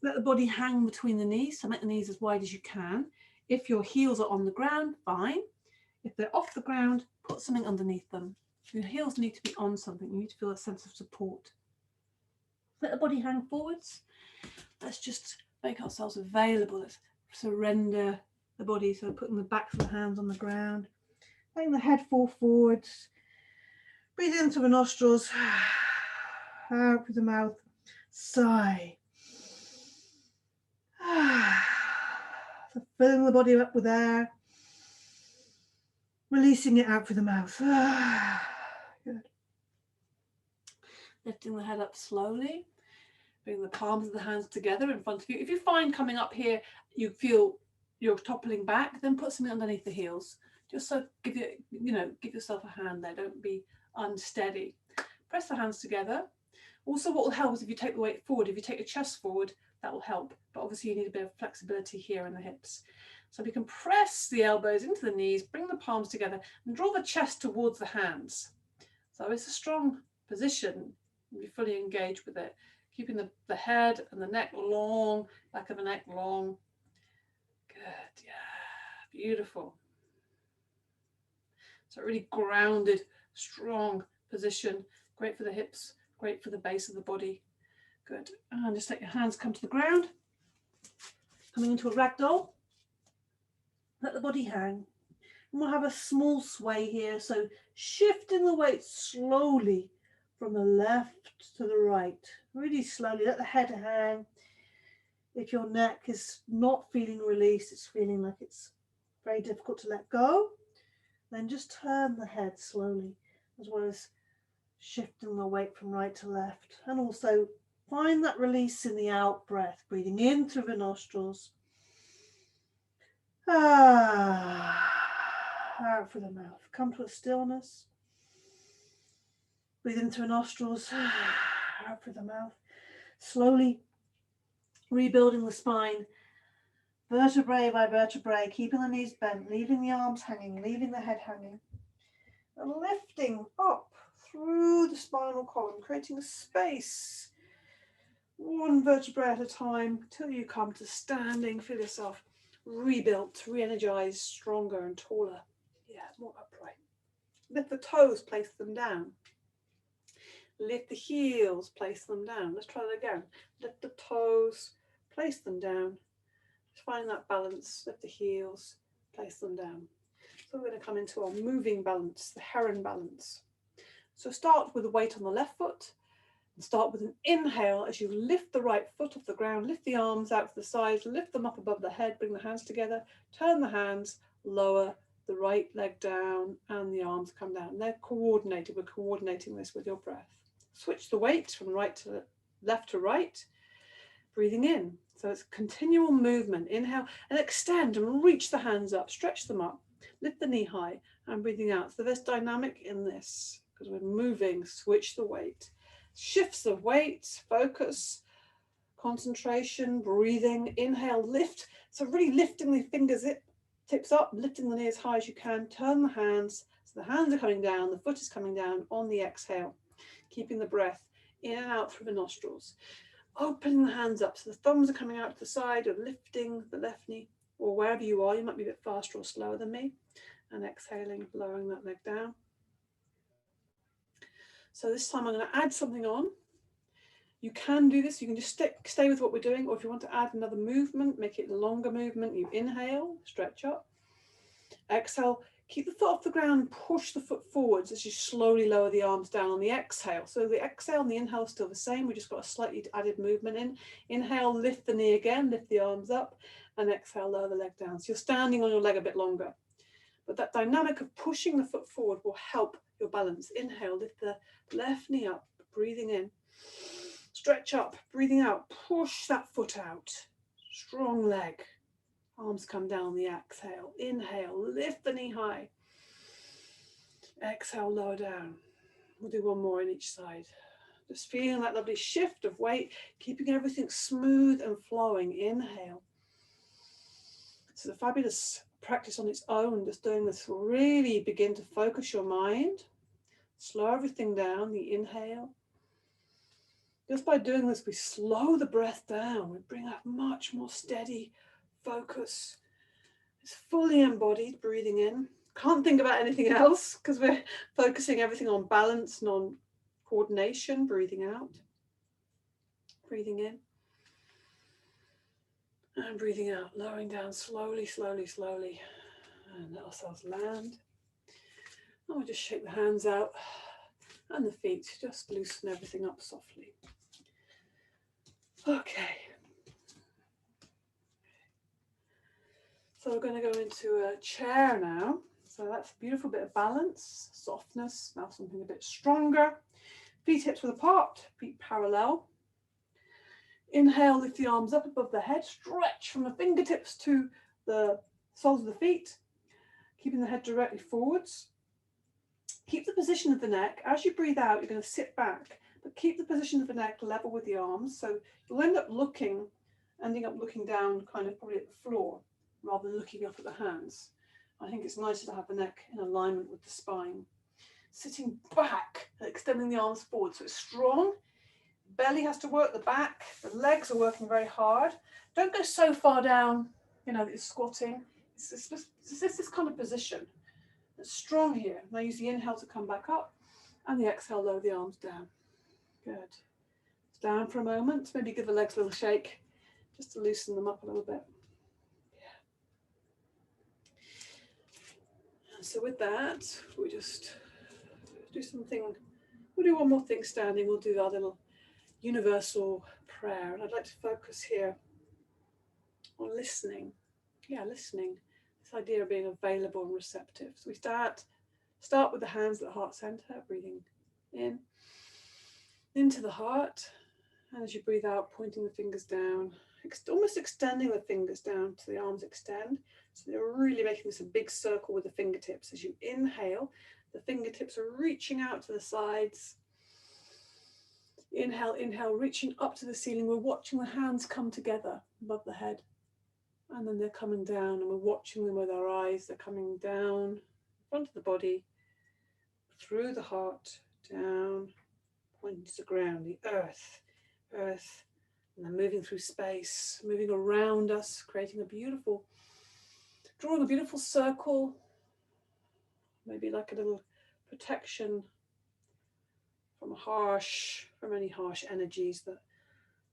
let the body hang between the knees. So make the knees as wide as you can. If your heels are on the ground, fine. If they're off the ground, put something underneath them. Your heels need to be on something. You need to feel a sense of support. Let the body hang forwards. Let's just make ourselves available. Let's surrender the body. So putting the backs of the hands on the ground. Letting the head fall forwards. Breathe in through the nostrils. Out through the mouth. Sigh. So filling the body up with air. Releasing it out through the mouth. Good. Lifting the head up slowly. Bring the palms of the hands together in front of you. If you find coming up here, you feel you're toppling back, then put something underneath the heels. Just so give yourself a hand there. Don't be unsteady. Press the hands together. Also, what will help is if you take the weight forward. If you take your chest forward, that will help. But obviously, you need a bit of flexibility here in the hips. So we can press the elbows into the knees, bring the palms together, and draw the chest towards the hands. So it's a strong position. Be fully engaged with it. Keeping the head and the neck long, back of the neck long. Good, yeah, beautiful. So really grounded, strong position. Great for the hips, great for the base of the body. Good. And just let your hands come to the ground. Coming into a ragdoll. Let the body hang. And we'll have a small sway here. So shifting the weight slowly from the left to the right. Really slowly. Let the head hang. If your neck is not feeling released, it's feeling like it's very difficult to let go, then just turn the head slowly, as well as shifting the weight from right to left. And also find that release in the out breath, breathing in through the nostrils. Out through the mouth. Come to a stillness. Breathe in through the nostrils. Out through the mouth. Slowly rebuilding the spine. Vertebrae by vertebrae. Keeping the knees bent. Leaving the arms hanging. Leaving the head hanging. And lifting up through the spinal column. Creating a space. One vertebra at a time. Till you come to standing. Feel yourself rebuilt, re-energized, stronger and taller. Yeah, more upright. Lift the toes, place them down. Lift the heels, place them down. Let's try that again. Lift the toes, place them down. Just find that balance. Lift the heels, place them down. So we're going to come into our moving balance, the heron balance. So start with the weight on the left foot. And start with an inhale as you lift the right foot off the ground, lift the arms out to the sides, lift them up above the head, bring the hands together, turn the hands, lower the right leg down and the arms come down. They're coordinated. We're coordinating this with your breath. Switch the weight from right to left to right, breathing in. So it's continual movement. Inhale and extend and reach the hands up, stretch them up, lift the knee high and breathing out. So there's dynamic in this because we're moving, switch the weight. Shifts of weight, focus, concentration, breathing, inhale, lift. So really lifting the fingers tips up, lifting the knee as high as you can, turn the hands. So the hands are coming down, the foot is coming down on the exhale, keeping the breath in and out through the nostrils. Opening the hands up, so the thumbs are coming out to the side, or lifting the left knee, or wherever you are, you might be a bit faster or slower than me, and exhaling, lowering that leg down. So this time I'm going to add something on. You can do this, you can just stay with what we're doing, or if you want to add another movement, make it a longer movement, you inhale, stretch up. Exhale, keep the foot off the ground, push the foot forwards as you slowly lower the arms down on the exhale. So the exhale and the inhale is still the same, we just got a slightly added movement in. Inhale, lift the knee again, lift the arms up, and exhale, lower the leg down. So you're standing on your leg a bit longer. But that dynamic of pushing the foot forward will help your balance. Inhale, lift the left knee up, breathing in. Stretch up, breathing out. Push that foot out. Strong leg. Arms come down the exhale. Inhale, lift the knee high. Exhale, lower down. We'll do one more on each side. Just feeling that lovely shift of weight, keeping everything smooth and flowing. Inhale. This is a fabulous practice on its own. Just doing this will really begin to focus your mind. Slow everything down, the inhale. Just by doing this, we slow the breath down. We bring a much more steady focus. It's fully embodied, breathing in. Can't think about anything else because we're focusing everything on balance and on coordination. Breathing out. Breathing in. And breathing out, lowering down slowly, slowly, slowly. And let ourselves land. And we'll just shake the hands out and the feet. Just loosen everything up softly. Okay. So we're going to go into a chair now. So that's a beautiful bit of balance, softness. Now something a bit stronger. Feet hips width apart, feet parallel. Inhale, lift the arms up above the head. Stretch from the fingertips to the soles of the feet. Keeping the head directly forwards. Keep the position of the neck. As you breathe out, you're going to sit back. But keep the position of the neck level with the arms. So you'll ending up looking down kind of probably at the floor rather than looking up at the hands. I think it's nicer to have the neck in alignment with the spine. Sitting back and extending the arms forward so it's strong. Belly has to work the back. The legs are working very hard. Don't go so far down, that you're squatting. It's this kind of position. It's strong here. Now use the inhale to come back up and the exhale, lower the arms down. Good. Down for a moment. Maybe give the legs a little shake just to loosen them up a little bit. Yeah. And so with that, we just do something. We'll do one more thing standing. We'll do our little universal prayer. And I'd like to focus here on listening. Yeah, listening. This idea of being available and receptive. So we start with the hands at the heart center, breathing in, into the heart. And as you breathe out, pointing the fingers down, almost extending the fingers down to the arms extend. So they're really making this a big circle with the fingertips. As you inhale, the fingertips are reaching out to the sides. Inhale, inhale, reaching up to the ceiling. We're watching the hands come together above the head. And then they're coming down and we're watching them with our eyes. They're coming down in front of the body, through the heart, down, pointing to the ground, the earth, and then moving through space, moving around us, creating drawing a beautiful circle, maybe like a little protection from any harsh energies that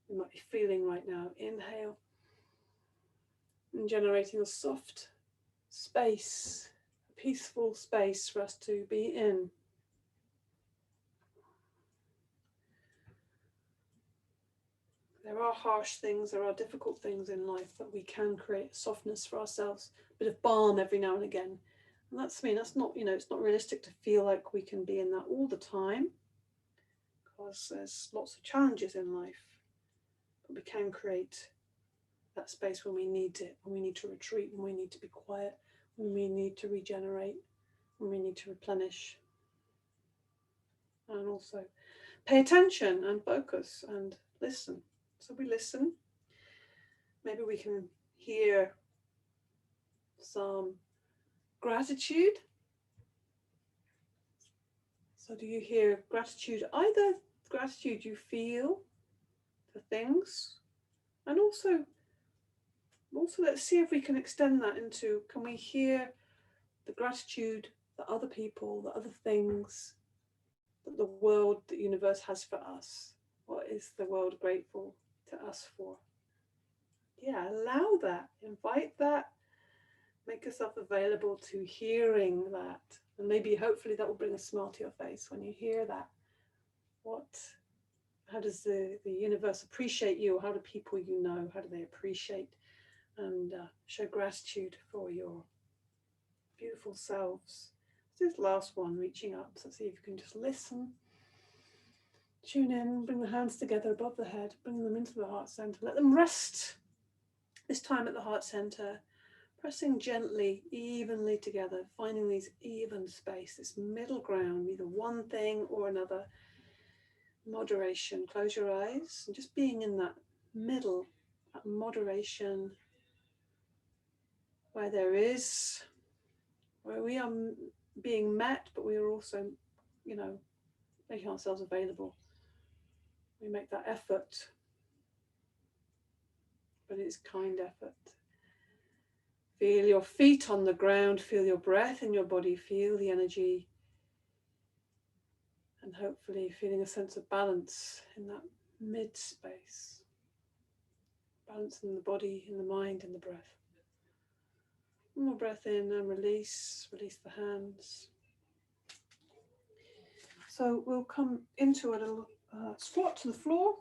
we might be feeling right now. Inhale. And generating a soft space, a peaceful space for us to be in. There are harsh things, there are difficult things in life, but we can create softness for ourselves, a bit of balm every now and again. And that's not, it's not realistic to feel like we can be in that all the time, because there's lots of challenges in life, but we can create that space when we need it, when we need to retreat, when we need to be quiet, when we need to regenerate, when we need to replenish. And also pay attention and focus and listen. So we listen. Maybe we can hear some gratitude. So do you hear gratitude, either gratitude you feel for things, and also let's see if we can extend that into, can we hear the gratitude that other people, that other things, that the world, the universe has for us? What is the world grateful to us for? Yeah, allow that, invite that, make yourself available to hearing that. And maybe hopefully that will bring a smile to your face when you hear that. How does the universe appreciate you? Or how do people you know, how do they appreciate and show gratitude for your beautiful selves? This last one, reaching up. So see if you can just listen, tune in, bring the hands together above the head, bring them into the heart center, let them rest this time at the heart center, pressing gently, evenly together, finding these even space, this middle ground, either one thing or another. Moderation, close your eyes, and just being in that middle, that moderation, where there is, where we are being met, but we are also, making ourselves available. We make that effort, but it's kind effort. Feel your feet on the ground, feel your breath in your body, feel the energy, and hopefully feeling a sense of balance in that mid space. Balance in the body, in the mind, in the breath. One more breath in and release the hands. So we'll come into a little squat to the floor.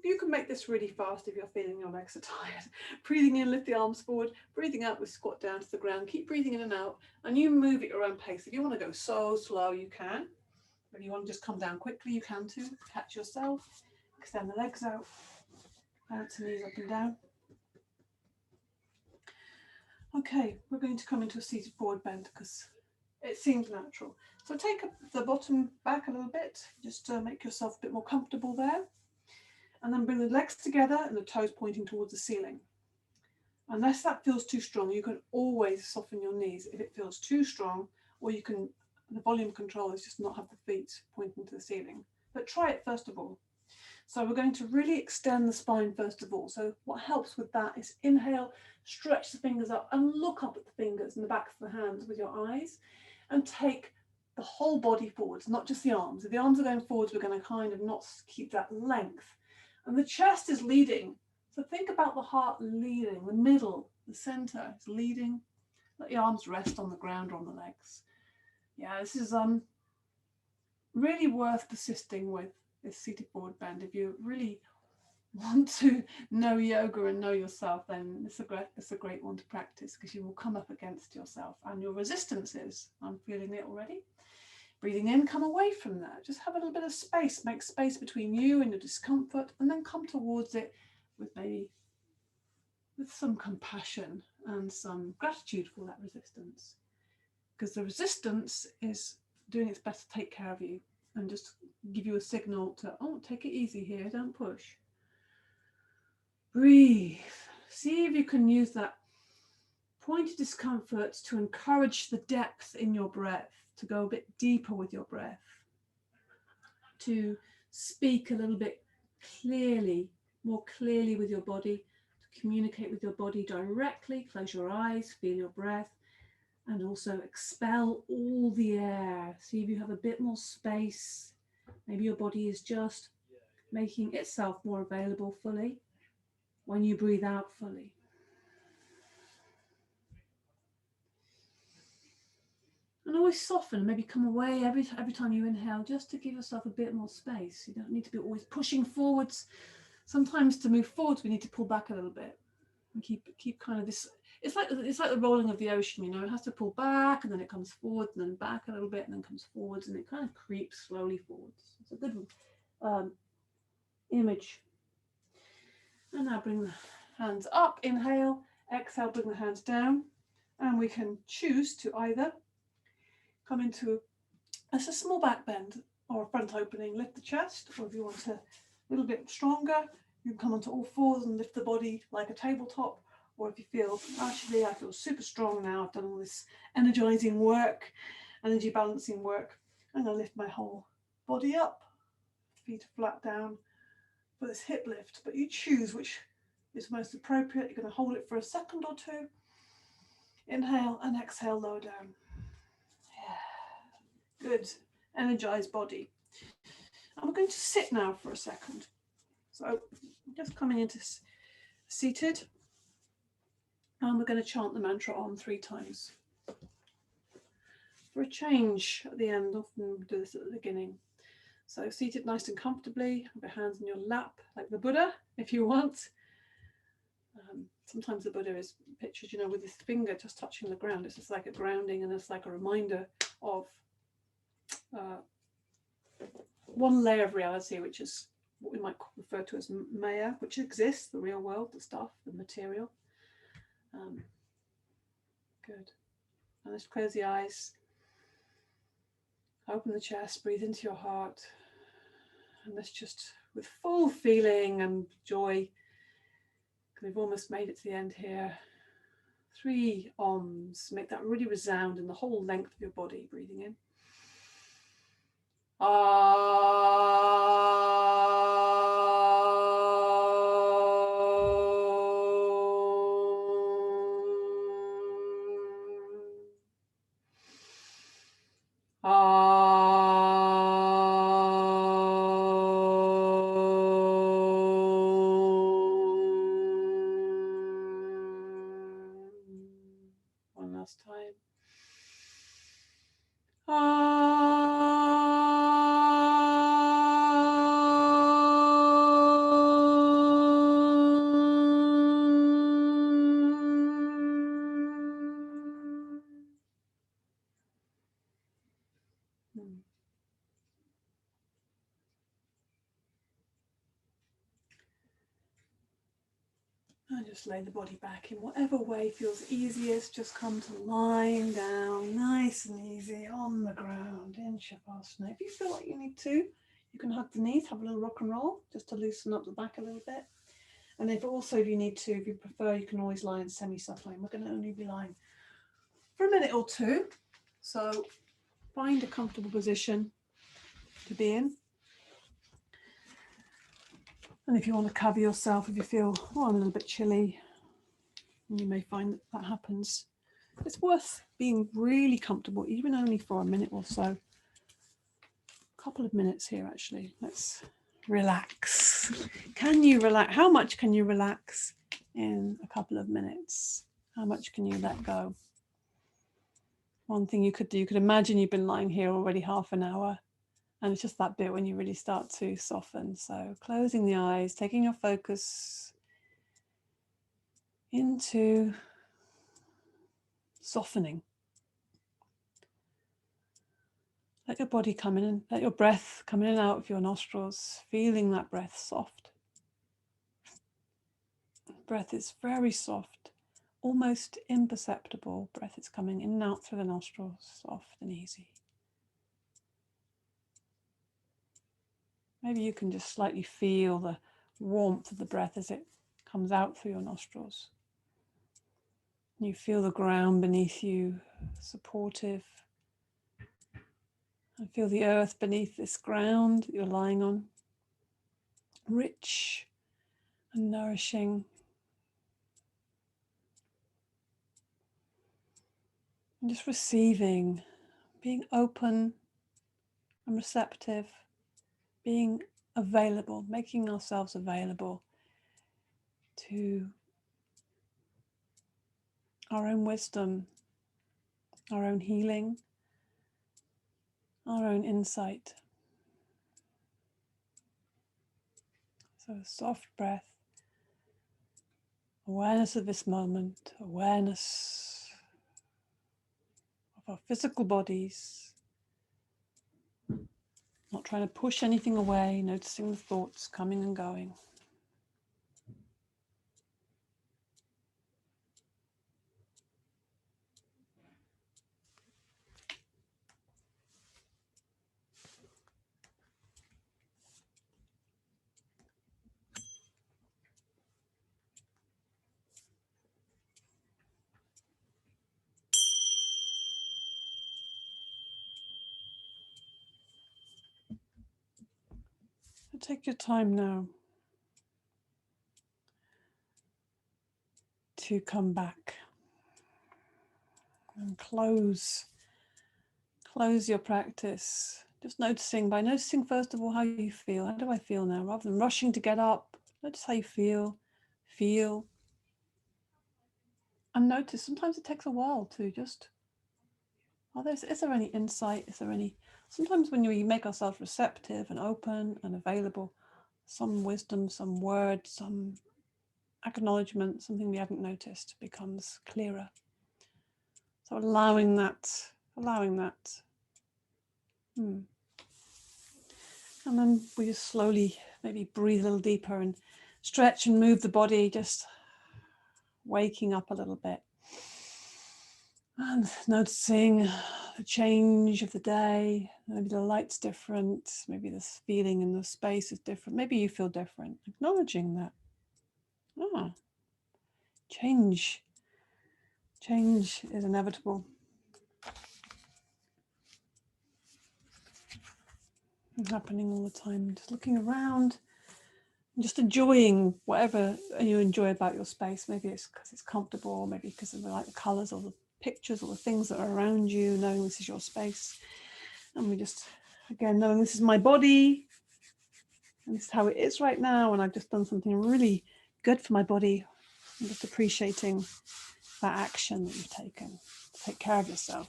You can make this really fast if you're feeling your legs are tired. Breathing in, lift the arms forward. Breathing out, we squat down to the ground. Keep breathing in and out, and you move at your own pace. If you want to go so slow, you can. If you want to just come down quickly, you can too. Catch yourself. Extend the legs out. Bounce the knees up and down. Okay, we're going to come into a seated forward bend because it seems natural. So take the bottom back a little bit, just to make yourself a bit more comfortable there. And then bring the legs together and the toes pointing towards the ceiling. Unless that feels too strong, you can always soften your knees if it feels too strong, or you can, the volume control is just not have the feet pointing to the ceiling. But try it first of all. So we're going to really extend the spine first of all. So what helps with that is inhale, stretch the fingers up and look up at the fingers and the backs of the hands with your eyes, and take the whole body forwards, not just the arms. If the arms are going forwards, we're going to kind of not keep that length. And the chest is leading. So think about the heart leading, the middle, the center is leading. Let the arms rest on the ground or on the legs. Yeah, this is really worth persisting with, this seated forward bend. If you really want to know yoga and know yourself, then it's a great one to practice, because you will come up against yourself and your resistances. I'm feeling it already. Breathing in, come away from that. Just have a little bit of space. Make space between you and your discomfort, and then come towards it with some compassion and some gratitude for that resistance. Because the resistance is doing its best to take care of you and just give you a signal to, oh, take it easy here, don't push. Breathe. See if you can use that point of discomfort to encourage the depth in your breath, to go a bit deeper with your breath, to speak a little bit more clearly with your body, to communicate with your body directly. Close your eyes, feel your breath, and also expel all the air. See if you have a bit more space. Maybe your body is just making itself more available fully when you breathe out fully. And always soften, maybe come away every time you inhale, just to give yourself a bit more space. You don't need to be always pushing forwards. Sometimes to move forwards, we need to pull back a little bit and keep kind of this. It's like the rolling of the ocean, it has to pull back and then it comes forward and then back a little bit and then comes forwards, and it kind of creeps slowly forwards. It's a good image. And now bring the hands up, inhale, exhale, bring the hands down, and we can choose to either come into a small back bend or a front opening, lift the chest, or if you want a little bit stronger, you can come onto all fours and lift the body like a tabletop. Or if you feel, actually, I feel super strong now, I've done all this energizing work, energy balancing work, I'm going to lift my whole body up, feet are flat down for this hip lift. But you choose which is most appropriate. You're going to hold it for a second or two. Inhale and exhale, lower down. Yeah. Good. Energized body. And we're going to sit now for a second. So just coming into seated. And we're going to chant the mantra on 3 times. For a change at the end, often do this at the beginning. So seated nice and comfortably, with your hands in your lap, like the Buddha, if you want. Sometimes the Buddha is pictured, you know, with his finger just touching the ground. It's just like a grounding, and it's like a reminder of one layer of reality, which is what we might refer to as Maya, which exists, the real world, the stuff, the material. Good. And let's close the eyes. Open the chest, breathe into your heart. And let's just, with full feeling and joy, we've almost made it to the end here. 3 Oms. Make that really resound in the whole length of your body, breathing in. One last time. And just lay the body back in whatever way feels easiest. Just come to lying down nice and easy on the ground in Shavasana. If you feel like you need to, you can hug the knees, have a little rock and roll just to loosen up the back a little bit. And if you need to, if you prefer, you can always lie in semi-supine. We're going to only be lying for a minute or two. So find a comfortable position to be in. And if you want to cover yourself, if you feel, oh, I'm a little bit chilly, you may find that happens. It's worth being really comfortable, even only for a minute or so. A couple of minutes here, actually. Let's relax. Can you relax? How much can you relax in a couple of minutes? How much can you let go? One thing you could do, you could imagine you've been lying here already half an hour. And it's just that bit when you really start to soften. So closing the eyes, taking your focus into softening. Let your body come in, let your breath come in and out of your nostrils, feeling that breath soft. Breath is very soft, almost imperceptible. Breath is coming in and out through the nostrils, soft and easy. Maybe you can just slightly feel the warmth of the breath as it comes out through your nostrils. You feel the ground beneath you, supportive. And feel the earth beneath this ground that you're lying on, rich and nourishing. And just receiving, being open and receptive, being available, making ourselves available to our own wisdom, our own healing, our own insight. So a soft breath, awareness of this moment, awareness of our physical bodies, not trying to push anything away, noticing the thoughts coming and going. So take your time now to come back and close your practice. Just by noticing first of all how you feel. How do I feel now? Rather than rushing to get up, notice how you feel. And notice, sometimes it takes a while to just, is there any insight? Sometimes when we make ourselves receptive and open and available, some wisdom, some word, some acknowledgement, something we haven't noticed, becomes clearer. So allowing that. And then we just slowly maybe breathe a little deeper and stretch and move the body, just waking up a little bit. And noticing the change of the day. Maybe the light's different. Maybe the feeling in the space is different. Maybe you feel different. Acknowledging that. Change is inevitable. It's happening all the time. Just looking around, and just enjoying whatever you enjoy about your space. Maybe it's because it's comfortable, maybe because of the colours or the pictures or the things that are around you, knowing this is your space. And we just, again, knowing this is my body, and this is how it is right now, and I've just done something really good for my body. I'm just appreciating that action that you've taken to take care of yourself.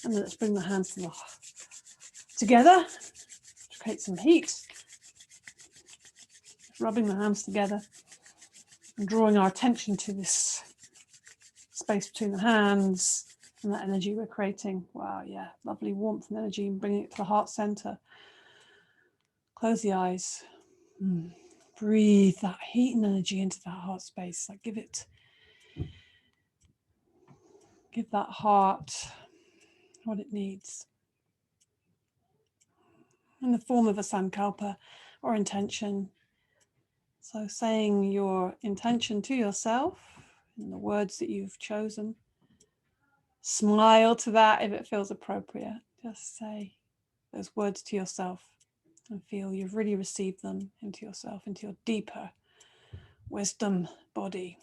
And then let's bring the hands together to create some heat. Rubbing the hands together and drawing our attention to this space between the hands and that energy we're creating. Wow, yeah, lovely warmth and energy, and bringing it to the heart center. Close the eyes. Breathe that heat and energy into that heart space. Like give that heart what it needs. In the form of a sankalpa or intention. So saying your intention to yourself in the words that you've chosen. Smile to that if it feels appropriate. Just say those words to yourself and feel you've really received them into yourself, into your deeper wisdom body.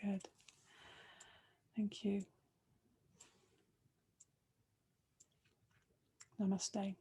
Good. Thank you. Namaste.